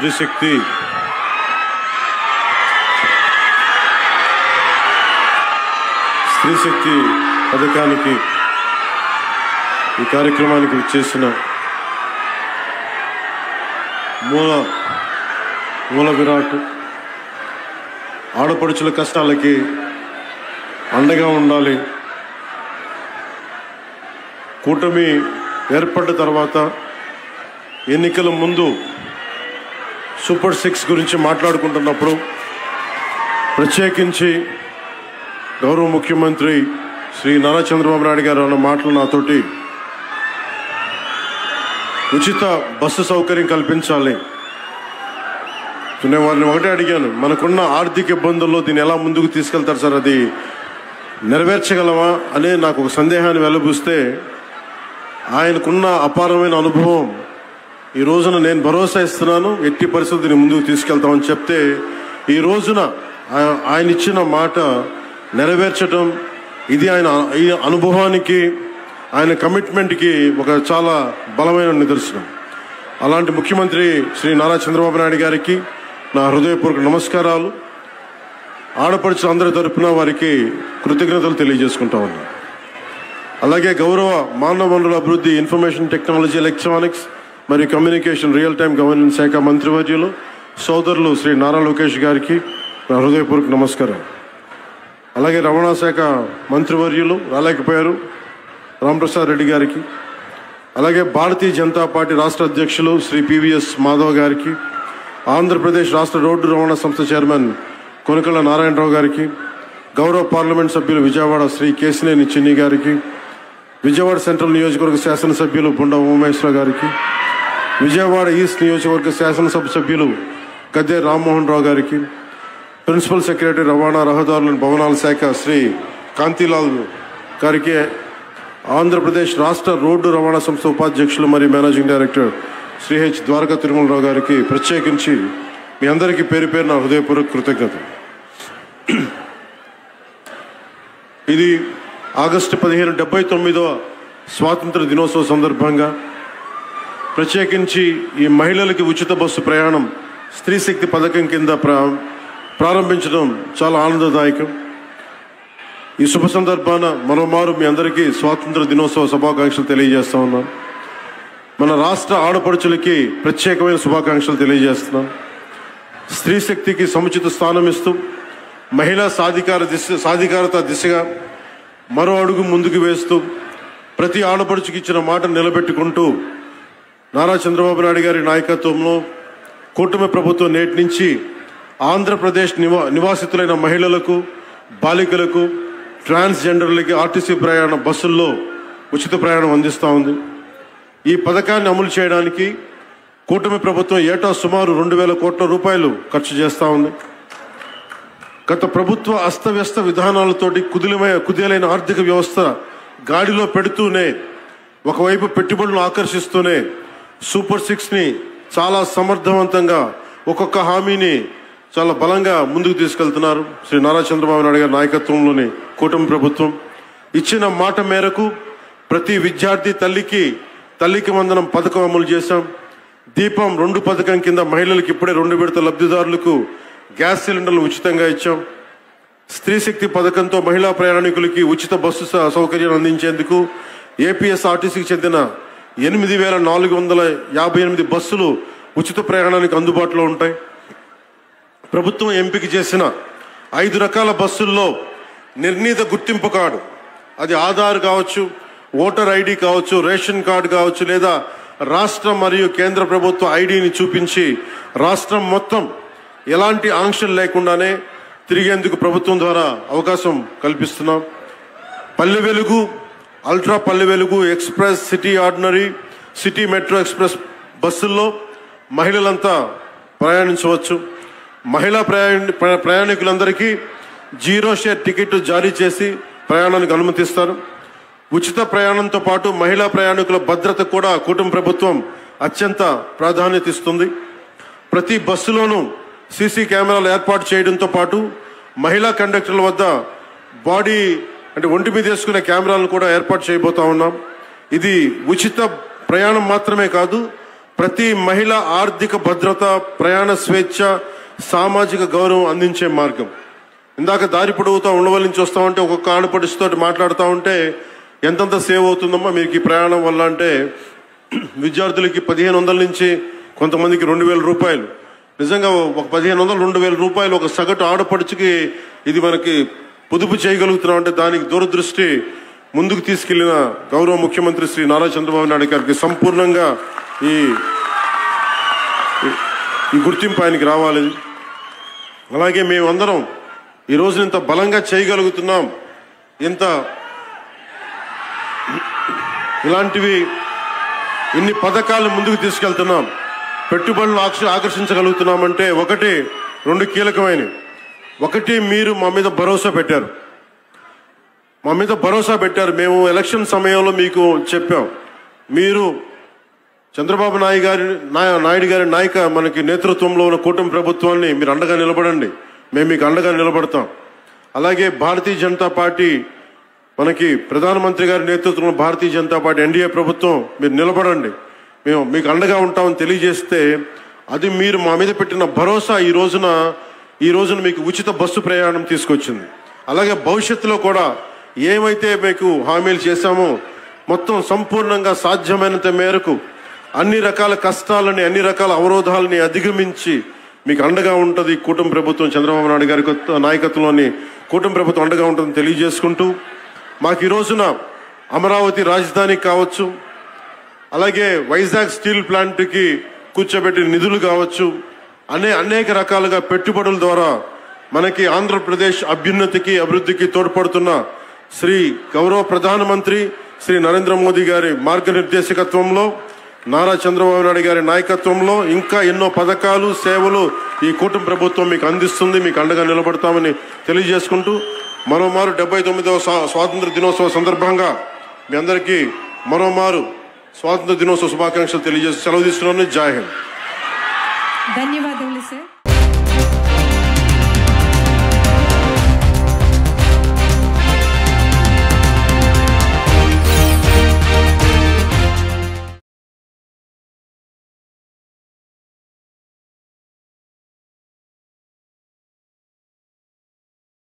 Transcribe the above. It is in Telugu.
స్త్రీశక్తి పథకానికి ఈ కార్యక్రమానికి విచ్చేసిన మూల విరాట్ ఆడపడుచుల కష్టాలకి అండగా ఉండాలి. కూటమి ఏర్పడ్డ తర్వాత ఎన్నికల ముందు సూపర్ 6 గురించి మాట్లాడుకుంటున్నప్పుడు ప్రత్యేకించి గౌరవ ముఖ్యమంత్రి శ్రీ నారా చంద్రబాబు నాయుడు గారు అన్న మాటలు నాతోటి ఉచిత బస్సు సౌకర్యం కల్పించాలి. నేను వారిని ఒకటే అడిగాను, మనకున్న ఆర్థిక ఇబ్బందుల్లో దీన్ని ఎలా ముందుకు తీసుకెళ్తారు సార్, అది నెరవేర్చగలమా అనే నాకు ఒక సందేహాన్ని వెలుబుస్తే ఆయనకున్న అపారమైన అనుభవం ఈ రోజున నేను భరోసా ఇస్తున్నాను, ఎట్టి పరిస్థితిని ముందుకు తీసుకెళ్తామని చెప్తే ఈ రోజున ఆయన ఇచ్చిన మాట నెరవేర్చడం ఇది ఆయన ఈ అనుభవానికి ఆయన కమిట్మెంట్కి ఒక చాలా బలమైన నిదర్శనం. అలాంటి ముఖ్యమంత్రి శ్రీ నారా చంద్రబాబు నాయుడు గారికి నా హృదయపూర్వక నమస్కారాలు. ఆడపడుచుల అందరి తరపున వారికి కృతజ్ఞతలు తెలియజేసుకుంటా ఉన్నాను. అలాగే గౌరవ మానవ వనరుల అభివృద్ధి, ఇన్ఫర్మేషన్ టెక్నాలజీ, ఎలక్ట్రానిక్స్ మరియు కమ్యూనికేషన్, రియల్ టైం గవర్నెన్స్ శాఖ మంత్రివర్యులు సోదరులు శ్రీ నారా లోకేష్ గారికి నా హృదయపూర్వక నమస్కారం. అలాగే రవాణా శాఖ మంత్రివర్యులు రాలేకపోయారు రాంప్రసాద్ రెడ్డి గారికి, అలాగే భారతీయ జనతా పార్టీ రాష్ట్ర అధ్యక్షులు శ్రీ పివిఎస్ మాధవ్ గారికి, ఆంధ్రప్రదేశ్ రాష్ట్ర రోడ్డు రవాణా సంస్థ చైర్మన్ కొనకళ్ళ నారాయణరావు గారికి, గౌరవ పార్లమెంట్ సభ్యులు విజయవాడ శ్రీ కేసినేని చిన్ని గారికి, విజయవాడ సెంట్రల్ నియోజకవర్గ శాసనసభ్యులు బుండా ఉమేశ్వర గారికి, విజయవాడ ఈస్ట్ నియోజకవర్గ శాసనసభ సభ్యులు గద్దె రామ్మోహన్ రావు గారికి, ప్రిన్సిపల్ సెక్రటరీ రవాణా రహదారుల భవనాల శాఖ శ్రీ కాంతిలాల్ గారికి, ఆంధ్రప్రదేశ్ రాష్ట్ర రోడ్డు రవాణా సంస్థ ఉపాధ్యక్షులు మరియు managing director Shri H Dwaraka Tirumalarao గారికి ప్రత్యేకించి మీ అందరికీ పేరు పేరు నా హృదయపూర్వక కృతజ్ఞతలు. ఇది ఆగస్టు 15 79వ స్వాతంత్ర దినోత్సవ సందర్భంగా ప్రత్యేకించి ఈ మహిళలకి ఉచిత బస్సు ప్రయాణం స్త్రీ శక్తి పథకం కింద ప్రారంభించడం చాలా ఆనందదాయకం. ఈ శుభ సందర్భాన మరోమారు మీ అందరికీ స్వాతంత్ర దినోత్సవ శుభాకాంక్షలు తెలియజేస్తా ఉన్నాం. మన రాష్ట్ర ఆడపడుచులకి ప్రత్యేకమైన శుభాకాంక్షలు తెలియజేస్తున్నాం. స్త్రీ శక్తికి సముచిత స్థానం ఇస్తూ మహిళా సాధికారత దిశగా మరో అడుగు ముందుకు వేస్తూ ప్రతి ఆడపడుచుకి ఇచ్చిన మాట నిలబెట్టుకుంటూ నారా చంద్రబాబు నాయుడు గారి నాయకత్వంలో కూటమి ప్రభుత్వం నేటి నుంచి ఆంధ్రప్రదేశ్ నివాసితులైన మహిళలకు, బాలికలకు, ట్రాన్స్జెండర్లకి ఆర్టీసీ ప్రయాణ బస్సుల్లో ఉచిత ప్రయాణం అందిస్తూ ఉంది. ఈ పథకాన్ని అమలు చేయడానికి కూటమి ప్రభుత్వం ఏటా సుమారు 2000 కోట్ల రూపాయలు ఖర్చు చేస్తూ ఉంది. గత ప్రభుత్వ అస్తవ్యస్త విధానాలతోటి కుదేలైన ఆర్థిక వ్యవస్థ గాడిలో పెడుతూనే, ఒకవైపు పెట్టుబడులను ఆకర్షిస్తూనే సూపర్ 6ని చాలా సమర్థవంతంగా ఒక్కొక్క హామీని చాలా బలంగా ముందుకు తీసుకెళ్తున్నారు. శ్రీ నారా చంద్రబాబు నాయుడు గారి నాయకత్వంలోని కూటమి ప్రభుత్వం ఇచ్చిన మాట మేరకు ప్రతి విద్యార్థి తల్లికి వందనం పథకం అమలు చేశాం. దీపం 2 పథకం కింద మహిళలకు ఇప్పుడే 2 విడత లబ్ధిదారులకు గ్యాస్ సిలిండర్లు ఉచితంగా ఇచ్చాం. స్త్రీ శక్తి పథకంతో మహిళా ప్రయాణికులకి ఉచిత బస్సు సౌకర్యం అందించేందుకు ఏపీఎస్ఆర్టీసీకి చెందిన 8458 బస్సులు ఉచిత ప్రయాణానికి అందుబాటులో ఉంటాయి. ప్రభుత్వం ఎంపిక చేసిన 5 రకాల బస్సుల్లో నిర్ణీత గుర్తింపు కార్డు, అది ఆధార్ కావచ్చు, ఓటర్ ఐడి కావచ్చు, రేషన్ కార్డు కావచ్చు, లేదా రాష్ట్ర మరియు కేంద్ర ప్రభుత్వ ఐడిని చూపించి రాష్ట్రం మొత్తం ఎలాంటి ఆంక్షలు లేకుండానే తిరిగేందుకు ప్రభుత్వం ద్వారా అవకాశం కల్పిస్తున్నాం. Palle Velugu, ultra Palle Velugu, express, city ordinary, city metro express బస్సుల్లో మహిళలంతా ప్రయాణించవచ్చు. మహిళా ప్రయాణికులందరికీ 0 షేర్ టికెట్ జారీ చేసి ప్రయాణానికి అనుమతిస్తారు. ఉచిత ప్రయాణంతో పాటు మహిళా ప్రయాణికుల భద్రత కూడా కూటమి ప్రభుత్వం అత్యంత ప్రాధాన్యత ఇస్తుంది. ప్రతి బస్సులోనూ సీసీ కెమెరాలు ఏర్పాటు చేయడంతో పాటు మహిళా కండక్టర్ల వద్ద ఒంటి మీద వేసుకునే కెమెరాలను కూడా ఏర్పాటు చేయబోతా ఉన్నాం. ఇది ఉచిత ప్రయాణం మాత్రమే కాదు, ప్రతి మహిళ ఆర్థిక భద్రత, ప్రయాణ స్వేచ్ఛ, సామాజిక గౌరవం అందించే మార్గం. ఇందాక దారి పొడవుతా ఉండవల్లి నుంచి వస్తా ఉంటే ఒక్కొక్క ఆడపడితో మాట్లాడుతూ ఉంటే ఎంతంత సేవ్ అవుతుందమ్మా మీకు ఈ ప్రయాణం వల్ల అంటే, విద్యార్థులకి 1500 నుంచి కొంతమందికి 2000 రూపాయలు. నిజంగా ఒక 1500, 2000 రూపాయలు ఒక సగటు ఆడపడుచుకి ఇది మనకి పొదుపు చేయగలుగుతున్నాం అంటే దానికి దూరదృష్టి ముందుకు తీసుకెళ్లిన గౌరవ ముఖ్యమంత్రి శ్రీ నారా చంద్రబాబు నాయుడు గారికి సంపూర్ణంగా ఈ గుర్తింపు ఆయనకి రావాలి. అలాగే మేమందరం ఈ రోజు ఇంత బలంగా చేయగలుగుతున్నాం, ఇంత ఇలాంటివి ఇన్ని పథకాలు ముందుకు తీసుకెళ్తున్నాం, పెట్టుబడులు ఆకర్షించగలుగుతున్నామంటే 2 కీలకమైనవి. ఒకటి, మీరు మా మీద భరోసా పెట్టారు. మేము ఎలక్షన్ సమయంలో మీకు చెప్పాం, మీరు చంద్రబాబు నాయుడు గారి మనకి నేతృత్వంలో ఉన్న కూటమి ప్రభుత్వాన్ని మీరు అండగా నిలబడండి, మేము మీకు అండగా నిలబడతాం. అలాగే భారతీయ జనతా పార్టీ మనకి ప్రధానమంత్రి గారి నేతృత్వంలో భారతీయ జనతా పార్టీ ఎన్డీఏ ప్రభుత్వం మీరు నిలబడండి, మేము మీకు అండగా ఉంటామని తెలియజేస్తే అది మీరు మా మీద పెట్టిన భరోసా ఈ రోజున మీకు ఉచిత బస్సు ప్రయాణం తీసుకొచ్చింది. అలాగే భవిష్యత్తులో కూడా ఏమైతే మీకు హామీలు చేశామో మొత్తం సంపూర్ణంగా సాధ్యమైనంత మేరకు అన్ని రకాల కష్టాలని, అన్ని రకాల అవరోధాలని అధిగమించి మీకు అండగా ఉంటుంది కూటమి ప్రభుత్వం, చంద్రబాబు నాయుడు గారి నాయకత్వంలోని కూటమి ప్రభుత్వం అండగా ఉంటుందని తెలియజేసుకుంటూ, మాకు ఈ రోజున అమరావతి రాజధాని కావచ్చు, అలాగే వైజాగ్ స్టీల్ ప్లాంట్కి కూర్చోబెట్టిన నిధులు కావచ్చు, అనేక రకాలుగా పెట్టుబడుల ద్వారా మనకి ఆంధ్రప్రదేశ్ అభ్యున్నతికి, అభివృద్ధికి తోడ్పడుతున్న శ్రీ గౌరవ ప్రధానమంత్రి శ్రీ నరేంద్ర మోదీ గారి మార్గనిర్దేశకత్వంలో, నారా చంద్రబాబు నాయుడు గారి నాయకత్వంలో ఇంకా ఎన్నో పథకాలు, సేవలు ఈ కూటమి ప్రభుత్వం మీకు అందిస్తుంది, మీకు అండగా నిలబడతామని తెలియజేసుకుంటూ, మరోమారు 79వ స్వాతంత్ర దినోత్సవ సందర్భంగా మీ అందరికీ మరోమారు స్వాతంత్ర దినోత్సవ శుభాకాంక్షలు తెలియజేసి సెలవు తీసుకున్నాను. జై హింద్. ధన్యవాదములు సార్.